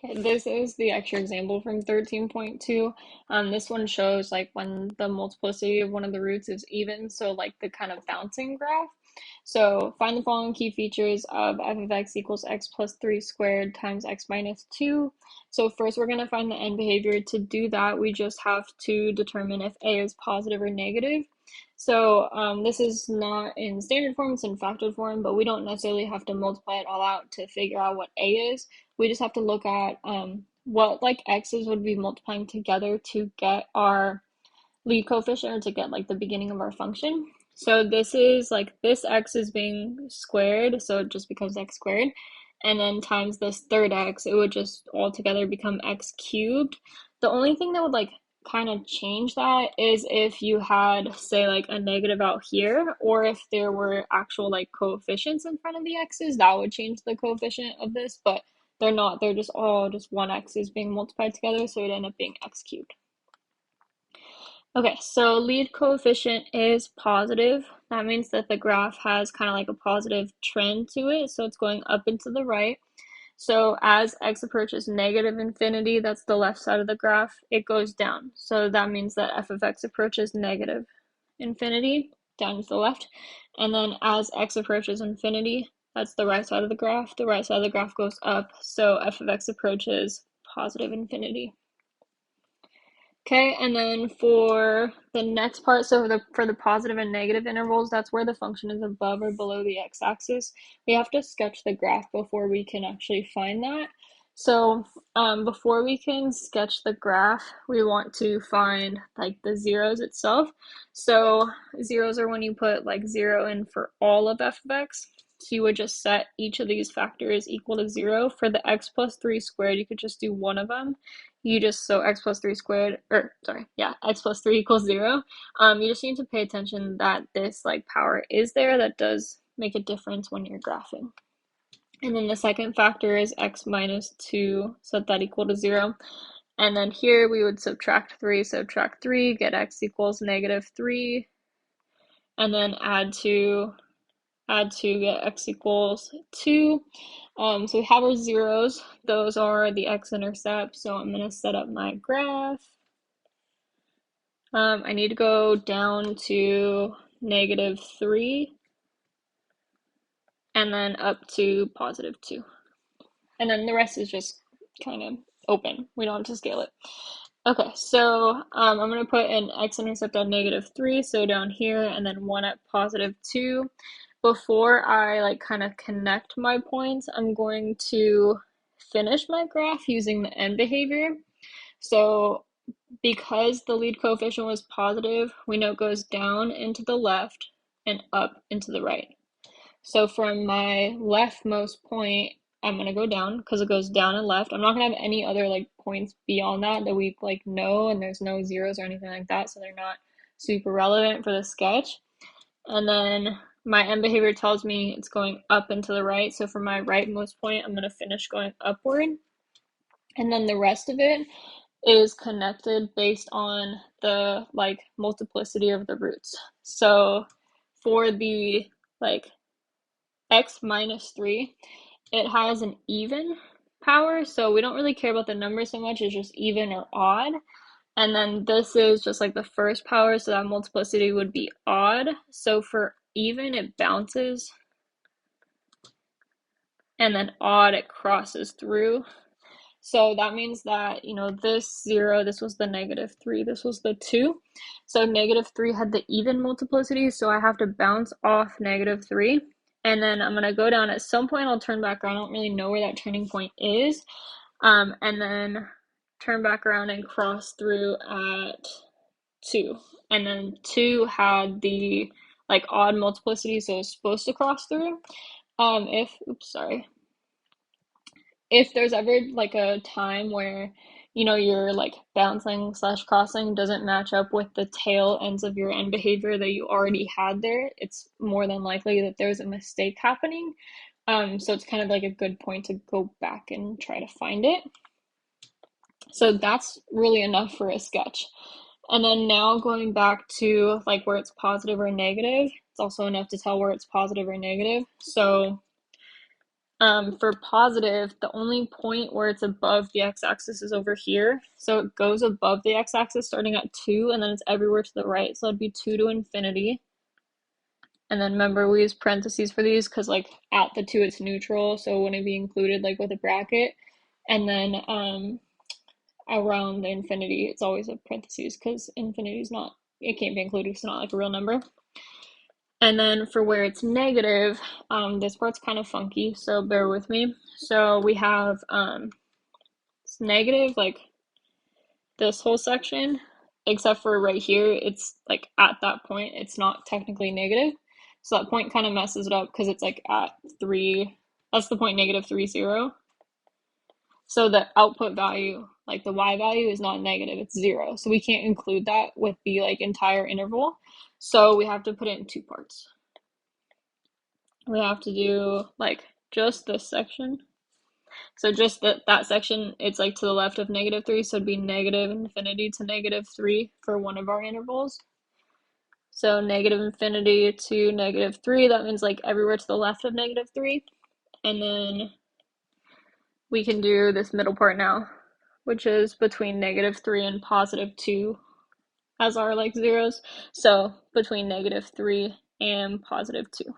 Okay, this is the extra example from 13.2. This one shows like when the multiplicity of one of the roots is even, so like the kind of bouncing graph. So find the following key features of f of x equals x plus 3 squared times x minus 2. So first we're going to find the end behavior. To do that, we just have to determine if a is positive or negative. So this is not in standard form, it's in factored form, but we don't necessarily have to multiply it all out to figure out what a is. We just have to look at what like x's would be multiplying together to get our lead coefficient or to get like the beginning of our function. So this is like this x is being squared, so just becomes x squared, and then times this third x, it would just all together become x cubed. The only thing that would like kind of change that is if you had, say, like a negative out here, or if there were actual like coefficients in front of the x's, that would change the coefficient of this, but they're not, they're just all just one x is being multiplied together, so it end up being x cubed. Okay, so lead coefficient is positive. That means that the graph has kind of like a positive trend to it, so it's going up and to the right. So as x approaches negative infinity, that's the left side of the graph, it goes down. So that means that f of x approaches negative infinity, down to the left. And then as x approaches infinity, that's the right side of the graph. The right side of the graph goes up, so f of x approaches positive infinity. Okay, and then for the next part, so for the positive and negative intervals, that's where the function is above or below the x-axis. We have to sketch the graph before we can actually find that. So before we can sketch the graph, we want to find like the zeros itself. So zeros are when you put like 0 in for all of f of x. So you would just set each of these factors equal to 0. For the x plus 3 squared, you could just do one of them. You just, so x plus 3 squared, or sorry, yeah, x plus 3 equals 0. You just need to pay attention that this like power is there. That does make a difference when you're graphing. And then the second factor is x minus 2, set that equal to 0. And then here we would subtract 3, get x equals negative 3, and then add 2, get x equals 2. So we have our zeros. Those are the x-intercepts. So I'm going to set up my graph. I need to go down to negative 3 and then up to positive 2. And then the rest is just kind of open. We don't have to scale it. Okay, so I'm going to put an x-intercept at negative 3, so down here, and then 1 at positive 2. Before I like kind of connect my points, I'm going to finish my graph using the end behavior. So because the lead coefficient was positive, we know it goes down and to the left and up and to the right. So from my leftmost point, I'm going to go down because it goes down and left. I'm not going to have any other like points beyond that we like know, and there's no zeros or anything like that, so they're not super relevant for the sketch. And then my end behavior tells me it's going up and to the right, so for my rightmost point, I'm going to finish going upward. And then the rest of it is connected based on the like multiplicity of the roots. So for the like x minus 3, it has an even power, so we don't really care about the number so much, it's just even or odd. And then this is just like the first power, so that multiplicity would be odd. So for even, it bounces, and then odd, it crosses through. So that means that, you know, this 0, this was the negative 3, this was the 2. So negative 3 had the even multiplicity, so I have to bounce off negative 3. And then I'm going to go down. At some point, I'll turn back around. I don't really know where that turning point is. And then turn back around and cross through at 2. And then 2 had the like odd multiplicity, so it's supposed to cross through. If there's ever like a time where, you know, your like bouncing slash crossing doesn't match up with the tail ends of your end behavior that you already had there, it's more than likely that there's a mistake happening. So it's kind of like a good point to go back and try to find it. So that's really enough for a sketch. And then now going back to like where it's positive or negative, it's also enough to tell where it's positive or negative. So For positive, the only point where it's above the x-axis is over here. So it goes above the x-axis starting at 2, and then it's everywhere to the right. So it'd be 2 to infinity. And then remember, we use parentheses for these because like at the 2 it's neutral, so it wouldn't be included like with a bracket. And then around the infinity, it's always a parentheses because infinity is not, it can't be included, it's not like a real number. And then for where it's negative, this part's kind of funky, so bear with me. So we have it's negative, like this whole section, except for right here, it's like at that point, it's not technically negative. So that point kind of messes it up because it's like at 3, that's the point -3, 0. So the output value, like the y value, is not negative, it's 0. So we can't include that with the like entire interval. So we have to put it in 2 parts. We have to do like just this section. So just that section, it's like to the left of -3, so it'd be negative infinity to -3 for one of our intervals. So negative infinity to -3, that means like everywhere to the left of -3. And then we can do this middle part now, which is between -3 and +2 as our like zeros. So between -3 and +2.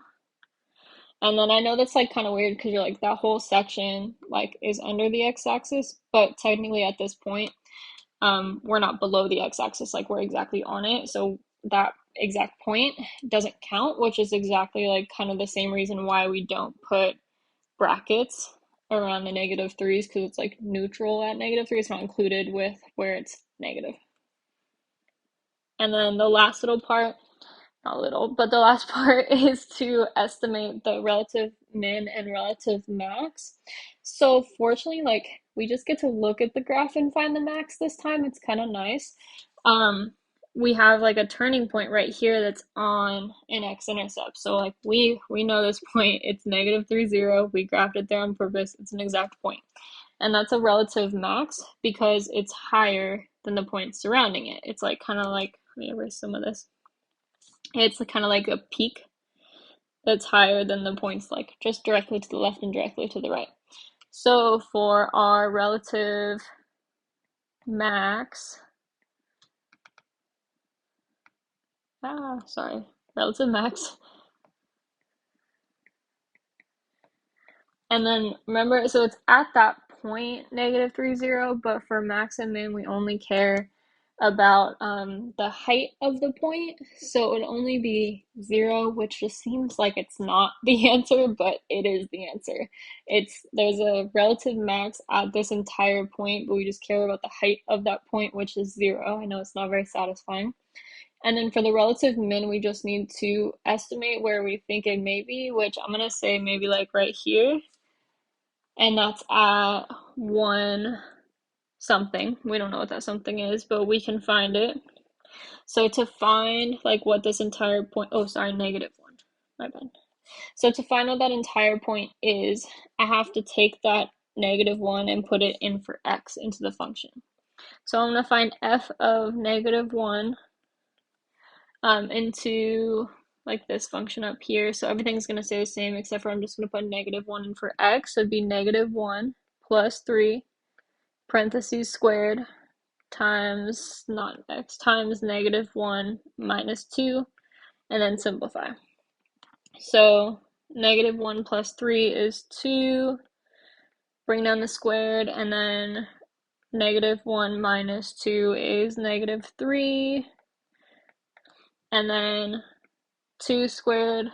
And then I know that's like kind of weird because you're like that whole section like is under the x-axis, but technically at this point, we're not below the x-axis, like we're exactly on it. So that exact point doesn't count, which is exactly like kind of the same reason why we don't put brackets around the -3s, because it's like neutral at -3. It's not included with where it's negative. And then the last little part, not little, but the last part is to estimate the relative min and relative max. So fortunately, like we just get to look at the graph and find the max this time. It's kind of nice. We have like a turning point right here that's on an x-intercept. So like we know this point, it's -3, 0. We graphed it there on purpose. It's an exact point. And that's a relative max because it's higher than the points surrounding it. It's like kind of like, let me erase some of this. It's kind of like a peak that's higher than the points like just directly to the left and directly to the right. So for our relative max, relative max. And then remember, so it's at that point -3, 0, but for max and min, we only care about the height of the point. So it would only be 0, which just seems like it's not the answer, but it is the answer. There's a relative max at this entire point, but we just care about the height of that point, which is 0. I know it's not very satisfying. And then for the relative min, we just need to estimate where we think it may be, which I'm gonna say maybe like right here. And that's at 1 something. We don't know what that something is, but we can find it. So to find like what this entire point, oh sorry, -1, my bad. So to find what that entire point is, I have to take that -1 and put it in for x into the function. So I'm going to find f of -1 into like this function up here. So everything's going to stay the same except for I'm just going to put -1 in for x. So it'd be -1 plus 3 parentheses squared times, not x, times -1 minus 2, and then simplify. So -1 plus 3 is 2, bring down the squared, and then -1 minus 2 is -3, and then 2 squared,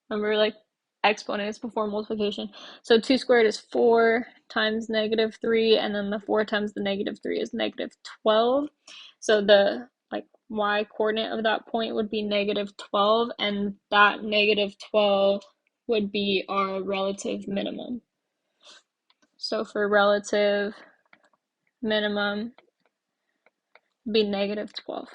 remember like exponents before multiplication, so 2 squared is 4 times -3, and then the 4 times the -3 is -12. So the like y coordinate of that point would be -12, and that -12 would be our relative minimum. So for relative minimum, it'd be -12.